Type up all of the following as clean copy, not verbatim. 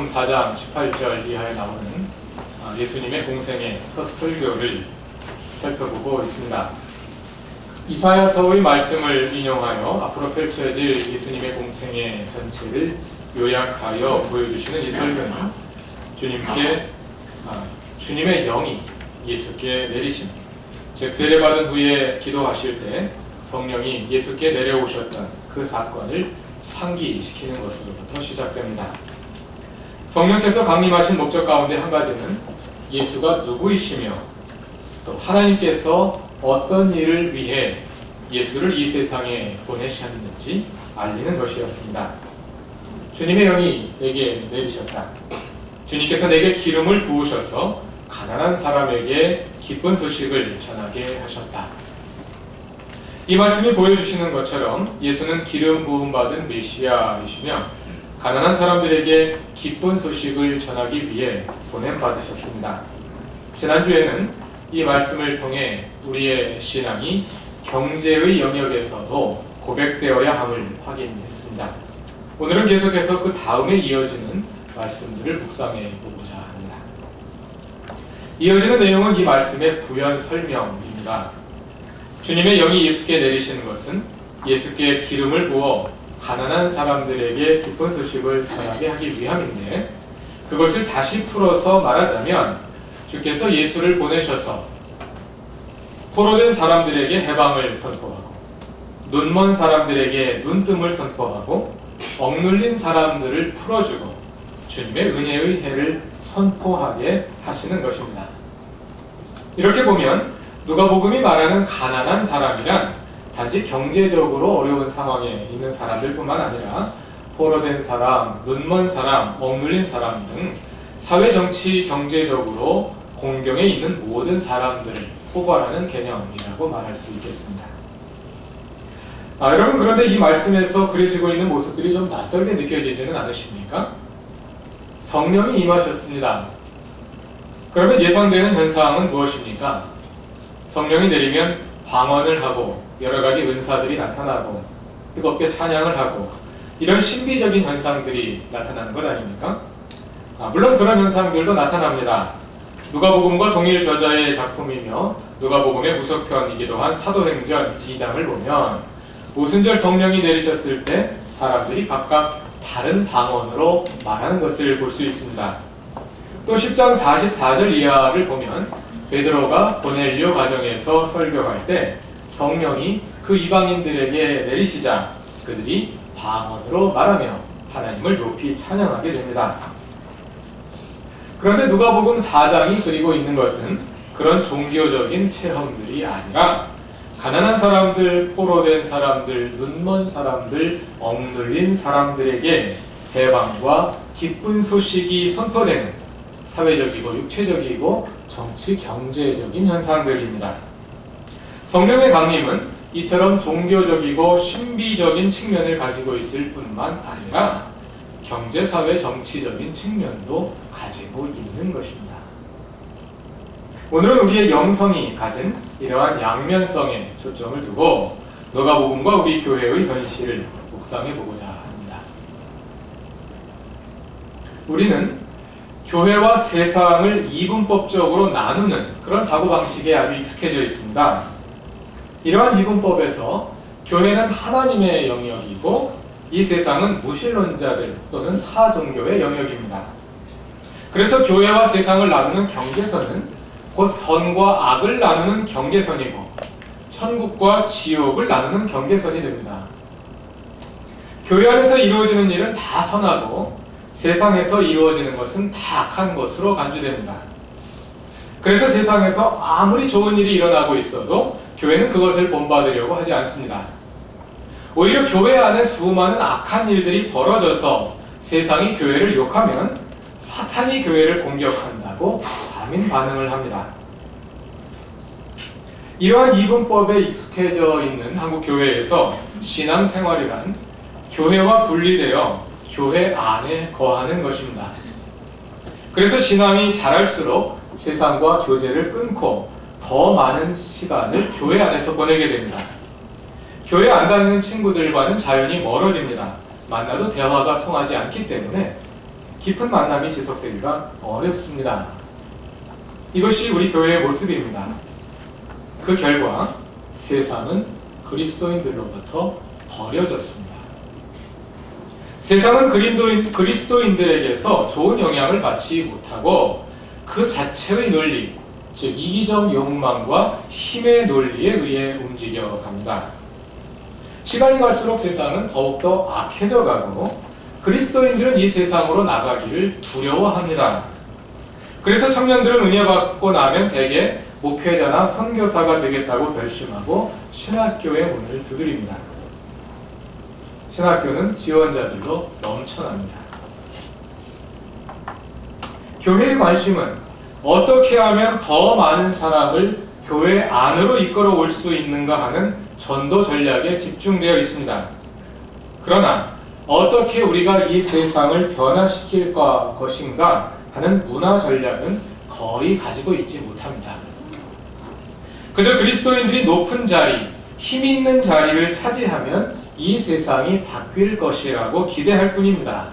마태복음 4장 18절 이하에 나오는 예수님의 공생의 첫 설교를 살펴보고 있습니다. 이사야서의 말씀을 인용하여 앞으로 펼쳐질 예수님의 공생의 전체를 요약하여 보여주시는 이 설교는 주님의 영이 예수께 내리심, 즉 세례받은 후에 기도하실 때 성령이 예수께 내려오셨던 그 사건을 상기시키는 것으로부터 시작됩니다. 성령께서 강림하신 목적 가운데 한 가지는 예수가 누구이시며 또 하나님께서 어떤 일을 위해 예수를 이 세상에 보내셨는지 알리는 것이었습니다. 주님의 영이 내게 내리셨다. 주님께서 내게 기름을 부으셔서 가난한 사람에게 기쁜 소식을 전하게 하셨다. 이 말씀이 보여주시는 것처럼 예수는 기름 부음 받은 메시아이시며 가난한 사람들에게 기쁜 소식을 전하기 위해 보냄받으셨습니다. 지난주에는 이 말씀을 통해 우리의 신앙이 경제의 영역에서도 고백되어야 함을 확인했습니다. 오늘은 계속해서 그 다음에 이어지는 말씀들을 묵상해 보고자 합니다. 이어지는 내용은 이 말씀의 부연 설명입니다. 주님의 영이 예수께 내리시는 것은 예수께 기름을 부어 가난한 사람들에게 기쁜 소식을 전하게 하기 위함인데, 그것을 다시 풀어서 말하자면 주께서 예수를 보내셔서 포로된 사람들에게 해방을 선포하고 눈먼 사람들에게 눈뜸을 선포하고 억눌린 사람들을 풀어주고 주님의 은혜의 해를 선포하게 하시는 것입니다. 이렇게 보면 누가복음이 말하는 가난한 사람이란 단지 경제적으로 어려운 상황에 있는 사람들뿐만 아니라 포로된 사람, 눈먼 사람, 억눌린 사람 등 사회, 정치, 경제적으로 공경에 있는 모든 사람들을 포괄하는 개념이라고 말할 수 있겠습니다. 여러분, 그런데 이 말씀에서 그려지고 있는 모습들이 좀 낯설게 느껴지지는 않으십니까? 성령이 임하셨습니다. 그러면 예상되는 현상은 무엇입니까? 성령이 내리면 방언을 하고 여러 가지 은사들이 나타나고 뜨겁게 찬양을 하고 이런 신비적인 현상들이 나타나는 것 아닙니까? 물론 그런 현상들도 나타납니다. 누가복음과 동일 저자의 작품이며 누가복음의 후속편이기도 한 사도행전 2장을 보면 오순절 성령이 내리셨을 때 사람들이 각각 다른 방언으로 말하는 것을 볼 수 있습니다. 또 10장 44절 이하를 보면 베드로가 고넬료 가정에서 설교할 때 성령이 그 이방인들에게 내리시자 그들이 방언으로 말하며 하나님을 높이 찬양하게 됩니다. 그런데 누가복음 4장이 그리고 있는 것은 그런 종교적인 체험들이 아니라 가난한 사람들, 포로된 사람들, 눈먼 사람들, 억눌린 사람들에게 해방과 기쁜 소식이 선포되는 사회적이고 육체적이고 정치, 경제적인 현상들입니다. 성령의 강림은 이처럼 종교적이고 신비적인 측면을 가지고 있을 뿐만 아니라 경제, 사회, 정치적인 측면도 가지고 있는 것입니다. 오늘은 우리의 영성이 가진 이러한 양면성에 초점을 두고 누가복음과 우리 교회의 현실을 묵상해 보고자 합니다. 우리는 교회와 세상을 이분법적으로 나누는 그런 사고방식에 아주 익숙해져 있습니다. 이러한 이분법에서 교회는 하나님의 영역이고 이 세상은 무신론자들 또는 타 종교의 영역입니다. 그래서 교회와 세상을 나누는 경계선은 곧 선과 악을 나누는 경계선이고 천국과 지옥을 나누는 경계선이 됩니다. 교회 안에서 이루어지는 일은 다 선하고 세상에서 이루어지는 것은 다 악한 것으로 간주됩니다. 그래서 세상에서 아무리 좋은 일이 일어나고 있어도 교회는 그것을 본받으려고 하지 않습니다. 오히려 교회 안에 수많은 악한 일들이 벌어져서 세상이 교회를 욕하면 사탄이 교회를 공격한다고 과민 반응을 합니다. 이러한 이분법에 익숙해져 있는 한국 교회에서 신앙생활이란 교회와 분리되어 교회 안에 거하는 것입니다. 그래서 신앙이 자랄수록 세상과 교제를 끊고 더 많은 시간을 교회 안에서 보내게 됩니다. 교회 안 다니는 친구들과는 자연히 멀어집니다. 만나도 대화가 통하지 않기 때문에 깊은 만남이 지속되기가 어렵습니다. 이것이 우리 교회의 모습입니다. 그 결과 세상은 그리스도인들로부터 버려졌습니다. 세상은 그리스도인들에게서 좋은 영향을 받지 못하고 그 자체의 논리, 즉 이기적 욕망과 힘의 논리에 의해 움직여갑니다. 시간이 갈수록 세상은 더욱더 악해져가고 그리스도인들은 이 세상으로 나가기를 두려워합니다. 그래서 청년들은 은혜 받고 나면 대개 목회자나 선교사가 되겠다고 결심하고 신학교의 문을 두드립니다. 신학교는 지원자들로 넘쳐납니다. 교회의 관심은 어떻게 하면 더 많은 사람을 교회 안으로 이끌어 올 수 있는가 하는 전도 전략에 집중되어 있습니다. 그러나 어떻게 우리가 이 세상을 변화시킬 것인가 하는 문화 전략은 거의 가지고 있지 못합니다. 그저 그리스도인들이 높은 자리, 힘이 있는 자리를 차지하면 이 세상이 바뀔 것이라고 기대할 뿐입니다.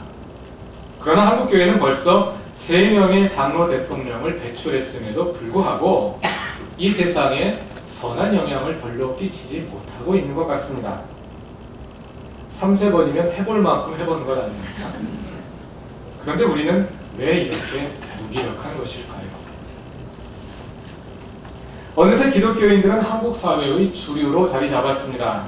그러나 한국교회는 벌써 3명의 장로 대통령을 배출했음에도 불구하고 이 세상에 선한 영향을 별로 끼치지 못하고 있는 것 같습니다. 3세번이면 해볼 만큼 해본 것 아닙니까? 그런데 우리는 왜 이렇게 무기력한 것일까요? 어느새 기독교인들은 한국 사회의 주류로 자리 잡았습니다.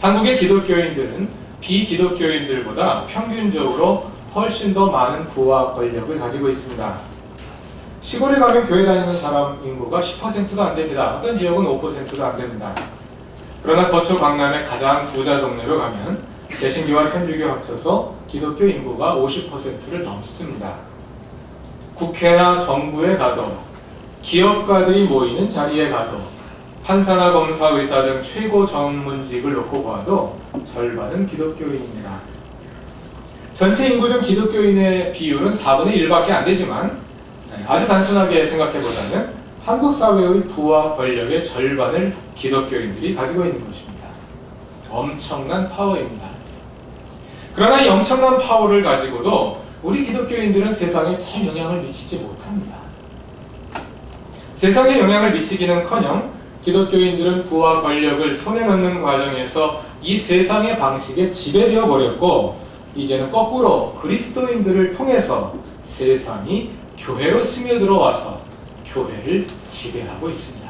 한국의 기독교인들은 비기독교인들보다 평균적으로 훨씬 더 많은 부와 권력을 가지고 있습니다. 시골에 가면 교회 다니는 사람 인구가 10%도 안 됩니다. 어떤 지역은 5%도 안 됩니다. 그러나 서초 강남의 가장 부자 동네로 가면 개신교와 천주교 합쳐서 기독교 인구가 50%를 넘습니다. 국회나 정부에 가도 기업가들이 모이는 자리에 가도 판사나 검사, 의사 등 최고 전문직을 놓고 봐도 절반은 기독교인입니다. 전체 인구 중 기독교인의 비율은 4분의 1밖에 안 되지만 아주 단순하게 생각해보자면 한국 사회의 부와 권력의 절반을 기독교인들이 가지고 있는 것입니다. 엄청난 파워입니다. 그러나 이 엄청난 파워를 가지고도 우리 기독교인들은 세상에 별 영향을 미치지 못합니다. 세상에 영향을 미치기는커녕 기독교인들은 부와 권력을 손에 넣는 과정에서 이 세상의 방식에 지배되어 버렸고 이제는 거꾸로 그리스도인들을 통해서 세상이 교회로 스며들어와서 교회를 지배하고 있습니다.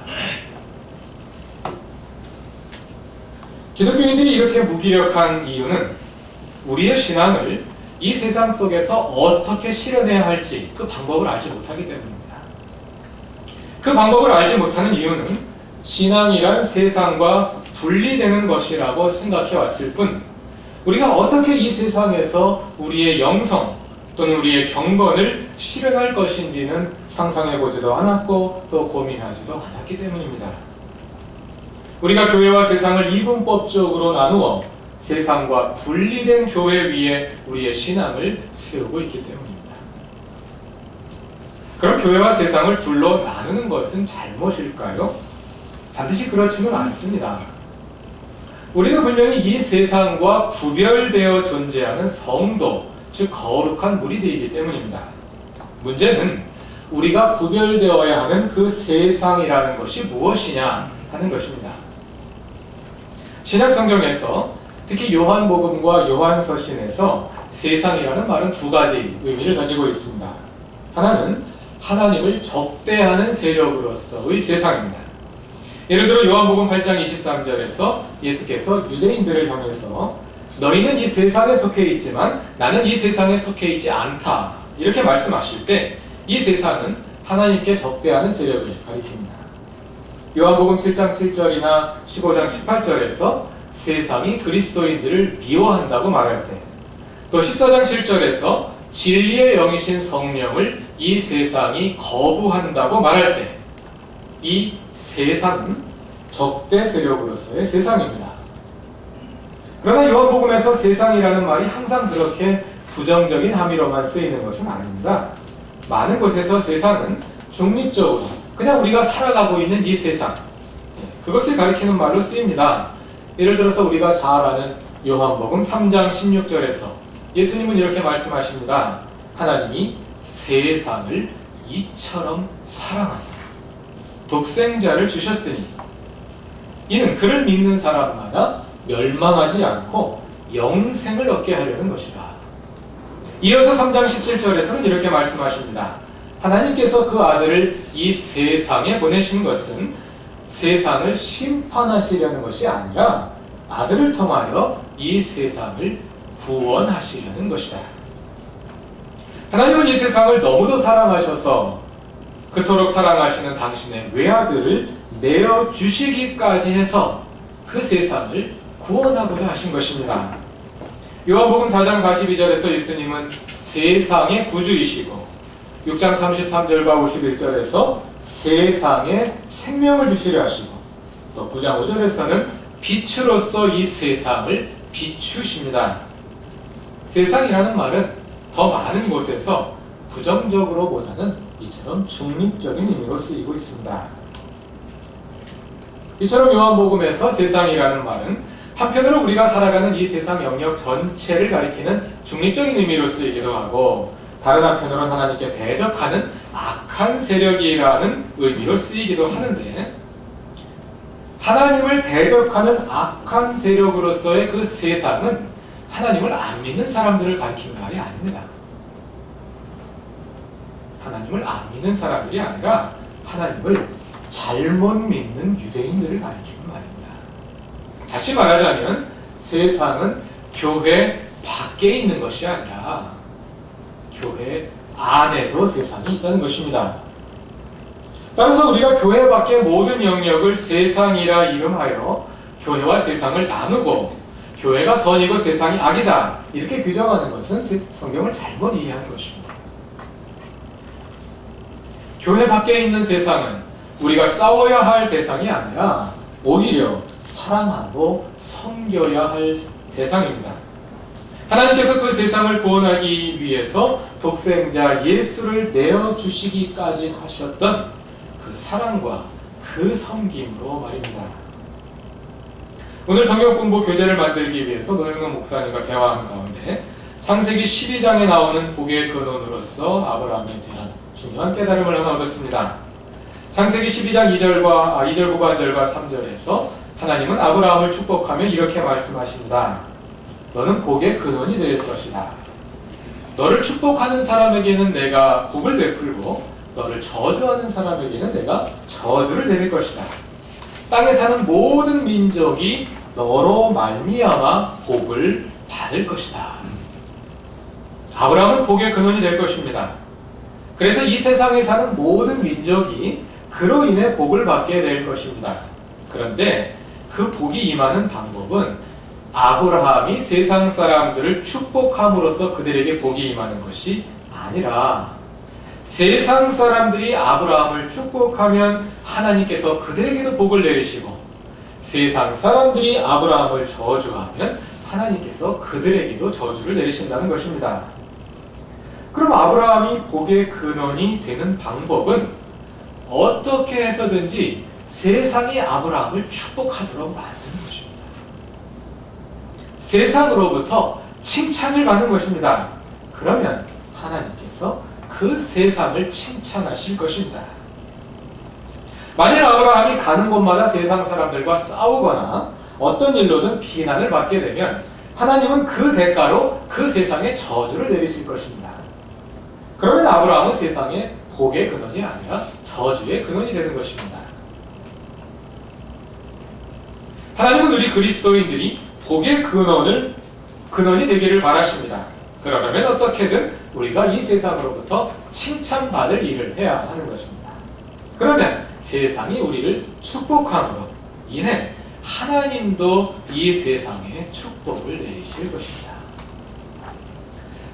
기독교인들이 이렇게 무기력한 이유는 우리의 신앙을 이 세상 속에서 어떻게 실현해야 할지 그 방법을 알지 못하기 때문입니다. 그 방법을 알지 못하는 이유는 신앙이란 세상과 분리되는 것이라고 생각해 왔을 뿐 우리가 어떻게 이 세상에서 우리의 영성 또는 우리의 경건을 실현할 것인지는 상상해보지도 않았고 또 고민하지도 않았기 때문입니다. 우리가 교회와 세상을 이분법적으로 나누어 세상과 분리된 교회 위에 우리의 신앙을 세우고 있기 때문입니다. 그럼 교회와 세상을 둘로 나누는 것은 잘못일까요? 반드시 그렇지는 않습니다. 우리는 분명히 이 세상과 구별되어 존재하는 성도, 즉 거룩한 무리들이기 때문입니다. 문제는 우리가 구별되어야 하는 그 세상이라는 것이 무엇이냐 하는 것입니다. 신약 성경에서 특히 요한복음과 요한서신에서 세상이라는 말은 2가지 의미를 가지고 있습니다. 하나는 하나님을 적대하는 세력으로서의 세상입니다. 예를 들어 요한복음 8장 23절에서 예수께서 유대인들을 향해서 너희는 이 세상에 속해 있지만 나는 이 세상에 속해 있지 않다 이렇게 말씀하실 때 이 세상은 하나님께 적대하는 세력을 가리킵니다. 요한복음 7장 7절이나 15장 18절에서 세상이 그리스도인들을 미워한다고 말할 때 또 14장 7절에서 진리의 영이신 성령을 이 세상이 거부한다고 말할 때 이 세상은 적대 세력으로서의 세상입니다. 그러나 요한복음에서 세상이라는 말이 항상 그렇게 부정적인 함의로만 쓰이는 것은 아닙니다. 많은 곳에서 세상은 중립적으로 그냥 우리가 살아가고 있는 이 세상 그것을 가리키는 말로 쓰입니다. 예를 들어서 우리가 잘 아는 요한복음 3장 16절에서 예수님은 이렇게 말씀하십니다. 하나님이 세상을 이처럼 사랑하사 독생자를 주셨으니 이는 그를 믿는 사람마다 멸망하지 않고 영생을 얻게 하려는 것이다. 이어서 3장 17절에서는 이렇게 말씀하십니다. 하나님께서 그 아들을 이 세상에 보내신 것은 세상을 심판하시려는 것이 아니라 아들을 통하여 이 세상을 구원하시려는 것이다. 하나님은 이 세상을 너무도 사랑하셔서 그토록 사랑하시는 당신의 외아들을 내어주시기까지 해서 그 세상을 구원하고자 하신 것입니다. 요한복음 4장 42절에서 예수님은 세상의 구주이시고 6장 33절과 51절에서 세상에 생명을 주시려 하시고 또 9장 5절에서는 빛으로서 이 세상을 비추십니다. 세상이라는 말은 더 많은 곳에서 부정적으로보다는 이처럼 중립적인 의미로 쓰이고 있습니다. 이처럼 요한복음에서 세상이라는 말은 한편으로 우리가 살아가는 이 세상 영역 전체를 가리키는 중립적인 의미로 쓰이기도 하고 다른 한편으로는 하나님께 대적하는 악한 세력이라는 의미로 쓰이기도 하는데 하나님을 대적하는 악한 세력으로서의 그 세상은 하나님을 안 믿는 사람들을 가리키는 말이 아닙니다. 하나님을 안 믿는 사람들이 아니라 하나님을 잘못 믿는 유대인들을 가리키는 말입니다. 다시 말하자면 세상은 교회 밖에 있는 것이 아니라 교회 안에도 세상이 있다는 것입니다. 따라서 우리가 교회 밖의 모든 영역을 세상이라 이름하여 교회와 세상을 나누고 교회가 선이고 세상이 악이다 이렇게 규정하는 것은 성경을 잘못 이해하는 것입니다. 교회 밖에 있는 세상은 우리가 싸워야 할 대상이 아니라 오히려 사랑하고 섬겨야 할 대상입니다. 하나님께서 그 세상을 구원하기 위해서 독생자 예수를 내어주시기까지 하셨던 그 사랑과 그 섬김으로 말입니다. 오늘 성경 공부 교재를 만들기 위해서 노영근 목사님과 대화하는 가운데 창세기 12장에 나오는 복의 근원으로서 아브라함에 대한 중요한 깨달음을 하나 얻었습니다. 창세기 12장 2절 후반절과 3절에서 하나님은 아브라함을 축복하며 이렇게 말씀하십니다. 너는 복의 근원이 될 것이다. 너를 축복하는 사람에게는 내가 복을 베풀고 너를 저주하는 사람에게는 내가 저주를 내릴 것이다. 땅에 사는 모든 민족이 너로 말미암아 복을 받을 것이다. 아브라함은 복의 근원이 될 것입니다. 그래서 이 세상에 사는 모든 민족이 그로 인해 복을 받게 될 것입니다. 그런데 그 복이 임하는 방법은 아브라함이 세상 사람들을 축복함으로써 그들에게 복이 임하는 것이 아니라 세상 사람들이 아브라함을 축복하면 하나님께서 그들에게도 복을 내리시고 세상 사람들이 아브라함을 저주하면 하나님께서 그들에게도 저주를 내리신다는 것입니다. 그럼 아브라함이 복의 근원이 되는 방법은 어떻게 해서든지 세상이 아브라함을 축복하도록 만드는 것입니다. 세상으로부터 칭찬을 받는 것입니다. 그러면 하나님께서 그 세상을 칭찬하실 것입니다. 만일 아브라함이 가는 곳마다 세상 사람들과 싸우거나 어떤 일로든 비난을 받게 되면 하나님은 그 대가로 그 세상에 저주를 내리실 것입니다. 그러면 아브라함은 세상의 복의 근원이 아니라 저주의 근원이 되는 것입니다. 하나님은 우리 그리스도인들이 복의 근원이 되기를 바라십니다. 그러려면 어떻게든 우리가 이 세상으로부터 칭찬받을 일을 해야 하는 것입니다. 그러면 세상이 우리를 축복함으로 인해 하나님도 이 세상에 축복을 내리실 것입니다.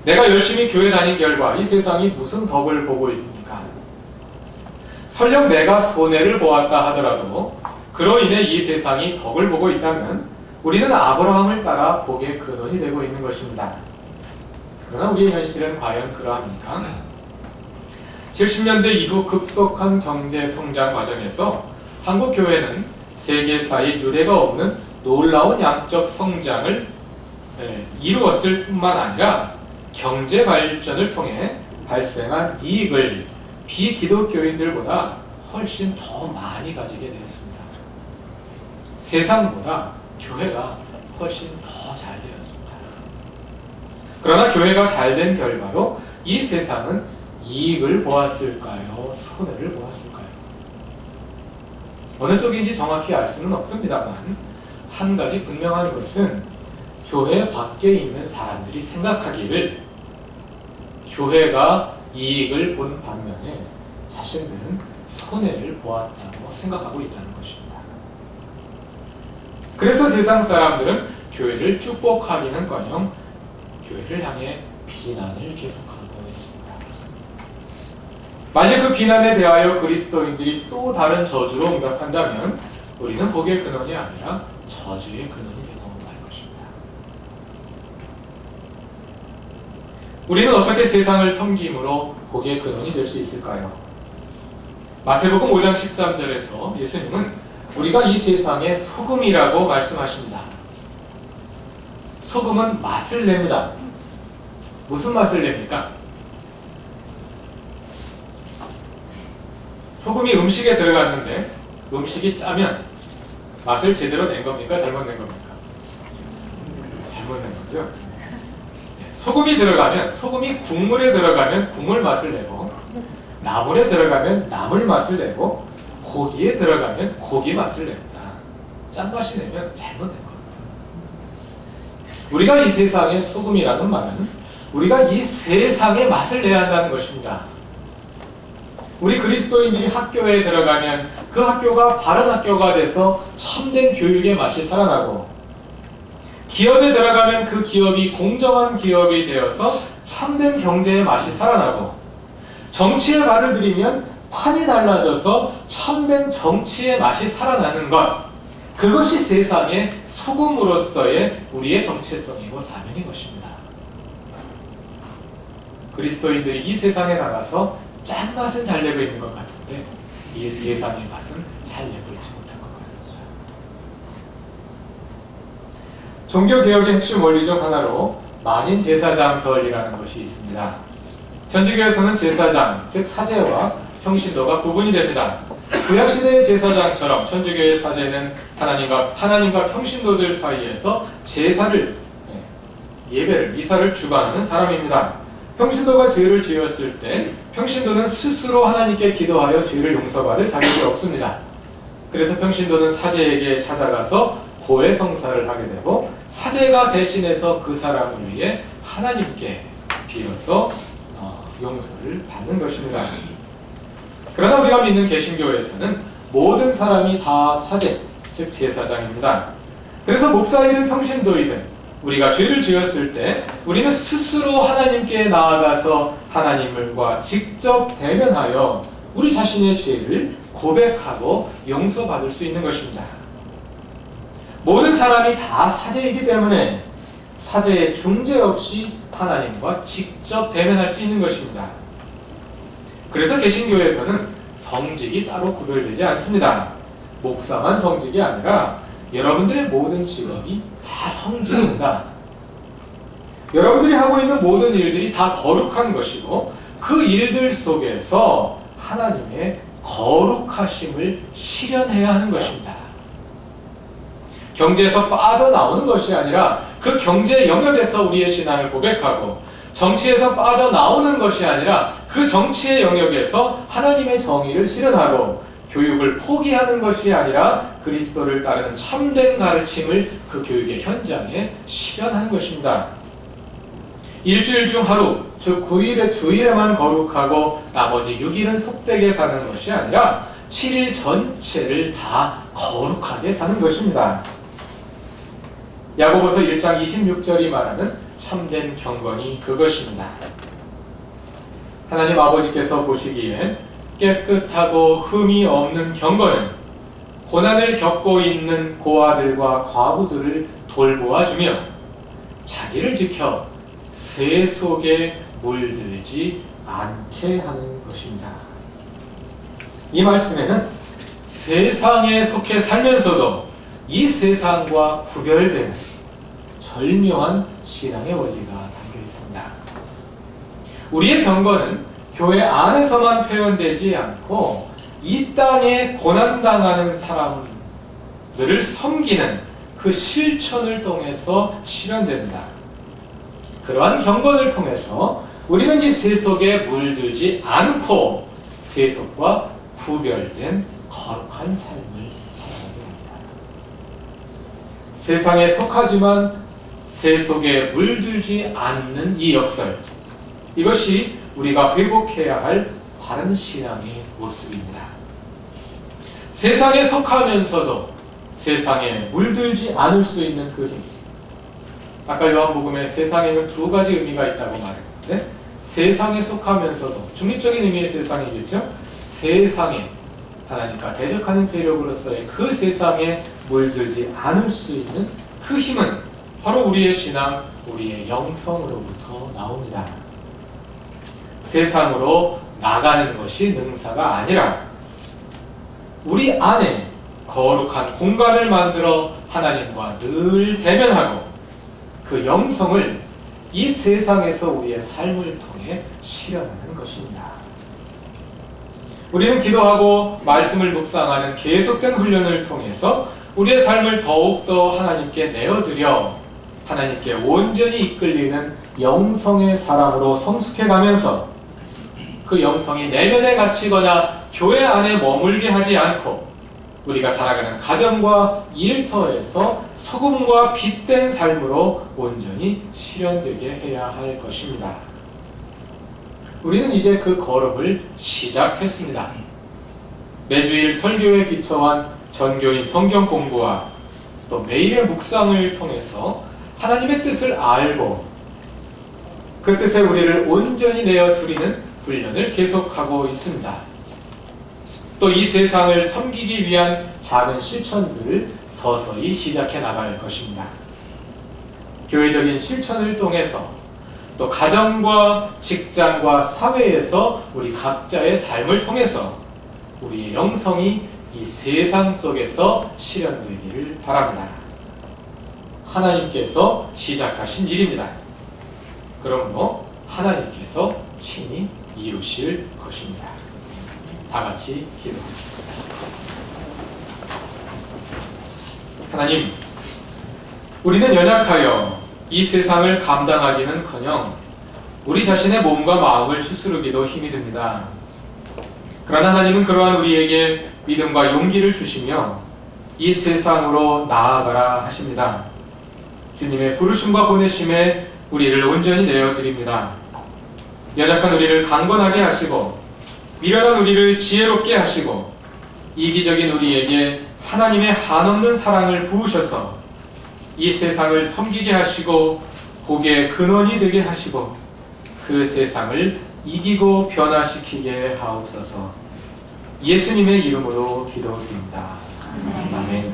내가 열심히 교회 다닌 결과 이 세상이 무슨 덕을 보고 있습니까? 설령 내가 손해를 보았다 하더라도 그로 인해 이 세상이 덕을 보고 있다면 우리는 아브라함을 따라 복의 근원이 되고 있는 것입니다. 그러나 우리의 현실은 과연 그러합니까? 70년대 이후 급속한 경제 성장 과정에서 한국 교회는 세계사에 유례가 없는 놀라운 양적 성장을 이루었을 뿐만 아니라 경제 발전을 통해 발생한 이익을 비기독교인들보다 훨씬 더 많이 가지게 되었습니다. 세상보다 교회가 훨씬 더 잘 되었습니다. 그러나 교회가 잘 된 결과로 이 세상은 이익을 보았을까요? 손해를 보았을까요? 어느 쪽인지 정확히 알 수는 없습니다만 한 가지 분명한 것은 교회 밖에 있는 사람들이 생각하기를 교회가 이익을 본 반면에 자신들은 손해를 보았다고 생각하고 있다는 것입니다. 그래서 세상 사람들은 교회를 축복하기는커녕 교회를 향해 비난을 계속하고 있습니다. 만약 그 비난에 대하여 그리스도인들이 또 다른 저주로 응답한다면 우리는 복의 근원이 아니라 저주의 근원이 되고 말 것입니다. 우리는 어떻게 세상을 섬김으로 복의 근원이 될 수 있을까요? 마태복음 5장 13절에서 예수님은 우리가 이 세상의 소금이라고 말씀하십니다. 소금은 맛을 냅니다. 무슨 맛을 냅니까? 소금이 음식에 들어갔는데 음식이 짜면 맛을 제대로 낸 겁니까? 잘못 낸 겁니까? 잘못 낸 거죠. 소금이 들어가면, 소금이 국물에 들어가면 국물 맛을 내고, 나물에 들어가면 나물 맛을 내고, 고기에 들어가면 고기 맛을 냅니다. 짠맛이 내면 잘못 낸 겁니다. 우리가 이 세상의 소금이라는 말은 우리가 이 세상의 맛을 내야 한다는 것입니다. 우리 그리스도인들이 학교에 들어가면 그 학교가 바른 학교가 돼서 참된 교육의 맛이 살아나고, 기업에 들어가면 그 기업이 공정한 기업이 되어서 참된 경제의 맛이 살아나고, 정치에 발을 들이면 판이 달라져서 참된 정치의 맛이 살아나는 것, 그것이 세상의 소금으로서의 우리의 정체성이고 사명인 것입니다. 그리스도인들이 이 세상에 나가서 짠맛은 잘 내고 있는 것 같은데 이 세상의 맛은 잘 내고 있지 못한 것 같습니다. 종교개혁의 핵심 원리 중 하나로 만인제사장설이라는 것이 있습니다. 천주교에서는 제사장, 즉 사제와 평신도가 구분이 됩니다. 구약시대의 제사장처럼 천주교의 사제는 하나님과 평신도들 사이에서 제사를, 예배를, 미사를 주관하는 사람입니다. 평신도가 죄를 지었을 때 평신도는 스스로 하나님께 기도하여 죄를 용서받을 자격이 없습니다. 그래서 평신도는 사제에게 찾아가서 고해 성사를 하게 되고, 사제가 대신해서 그 사람을 위해 하나님께 빌어서 용서를 받는 것입니다. 그러나 우리가 믿는 개신교에서는 모든 사람이 다 사제, 즉 제사장입니다. 그래서 목사이든 평신도이든 우리가 죄를 지었을 때 우리는 스스로 하나님께 나아가서 하나님과 직접 대면하여 우리 자신의 죄를 고백하고 용서받을 수 있는 것입니다. 모든 사람이 다 사제이기 때문에 사제의 중재 없이 하나님과 직접 대면할 수 있는 것입니다. 그래서 개신교에서는 성직이 따로 구별되지 않습니다. 목사만 성직이 아니라 여러분들의 모든 직업이 다 성직입니다. 여러분들이 하고 있는 모든 일들이 다 거룩한 것이고 그 일들 속에서 하나님의 거룩하심을 실현해야 하는 것입니다. 경제에서 빠져나오는 것이 아니라 그 경제 영역에서 우리의 신앙을 고백하고, 정치에서 빠져나오는 것이 아니라 그 정치의 영역에서 하나님의 정의를 실현하고, 교육을 포기하는 것이 아니라 그리스도를 따르는 참된 가르침을 그 교육의 현장에 실현하는 것입니다. 일주일 중 하루, 즉 9일의 주일에만 거룩하고 나머지 6일은 속되게 사는 것이 아니라 7일 전체를 다 거룩하게 사는 것입니다. 야고보서 1장 26절이 말하는 참된 경건이 그것입니다. 하나님 아버지께서 보시기에 깨끗하고 흠이 없는 경건은 고난을 겪고 있는 고아들과 과부들을 돌보아주며 자기를 지켜 새 속에 물들지 않게 하는 것입니다. 이 말씀에는 세상에 속해 살면서도 이 세상과 구별되는 절묘한 신앙의 원리가 담겨 있습니다. 우리의 경건은 교회 안에서만 표현되지 않고 이 땅에 고난당하는 사람들을 섬기는 그 실천을 통해서 실현됩니다. 그러한 경건을 통해서 우리는 이 세속에 물들지 않고 세속과 구별된 거룩한 삶을 살아가게 됩니다. 세상에 속하지만 세속에 물들지 않는 이 역설, 이것이 우리가 회복해야 할 바른 신앙의 모습입니다. 세상에 속하면서도 세상에 물들지 않을 수 있는 그 힘. 아까 요한복음에 세상에는 두 가지 의미가 있다고 말했는데, 세상에 속하면서도 중립적인 의미의 세상이겠죠. 세상에 하나님과 대적하는 세력으로서의 그 세상에 물들지 않을 수 있는 그 힘은 바로 우리의 신앙, 우리의 영성으로부터 나옵니다. 세상으로 나가는 것이 능사가 아니라 우리 안에 거룩한 공간을 만들어 하나님과 늘 대면하고 그 영성을 이 세상에서 우리의 삶을 통해 실현하는 것입니다. 우리는 기도하고 말씀을 묵상하는 계속된 훈련을 통해서 우리의 삶을 더욱더 하나님께 내어드려 하나님께 온전히 이끌리는 영성의 사람으로 성숙해가면서 그 영성이 내면에 갇히거나 교회 안에 머물게 하지 않고 우리가 살아가는 가정과 일터에서 소금과 빛된 삶으로 온전히 실현되게 해야 할 것입니다. 우리는 이제 그 걸음을 시작했습니다. 매주일 설교에 기초한 전교인 성경 공부와 또 매일의 묵상을 통해서 하나님의 뜻을 알고 그 뜻에 우리를 온전히 내어드리는 훈련을 계속하고 있습니다. 또 이 세상을 섬기기 위한 작은 실천들을 서서히 시작해 나갈 것입니다. 교회적인 실천을 통해서 또 가정과 직장과 사회에서 우리 각자의 삶을 통해서 우리의 영성이 이 세상 속에서 실현되기를 바랍니다. 하나님께서 시작하신 일입니다. 그러므로 하나님께서 친히 이루실 것입니다. 다 같이 기도하겠습니다. 하나님, 우리는 연약하여 이 세상을 감당하기는커녕 우리 자신의 몸과 마음을 추스르기도 힘이 듭니다. 그러나 하나님은 그러한 우리에게 믿음과 용기를 주시며 이 세상으로 나아가라 하십니다. 주님의 부르심과 보내심에 우리를 온전히 내어드립니다. 연약한 우리를 강건하게 하시고 미련한 우리를 지혜롭게 하시고 이기적인 우리에게 하나님의 한없는 사랑을 부으셔서 이 세상을 섬기게 하시고 복의 근원이 되게 하시고 그 세상을 이기고 변화시키게 하옵소서. 예수님의 이름으로 기도드립니다. 아멘.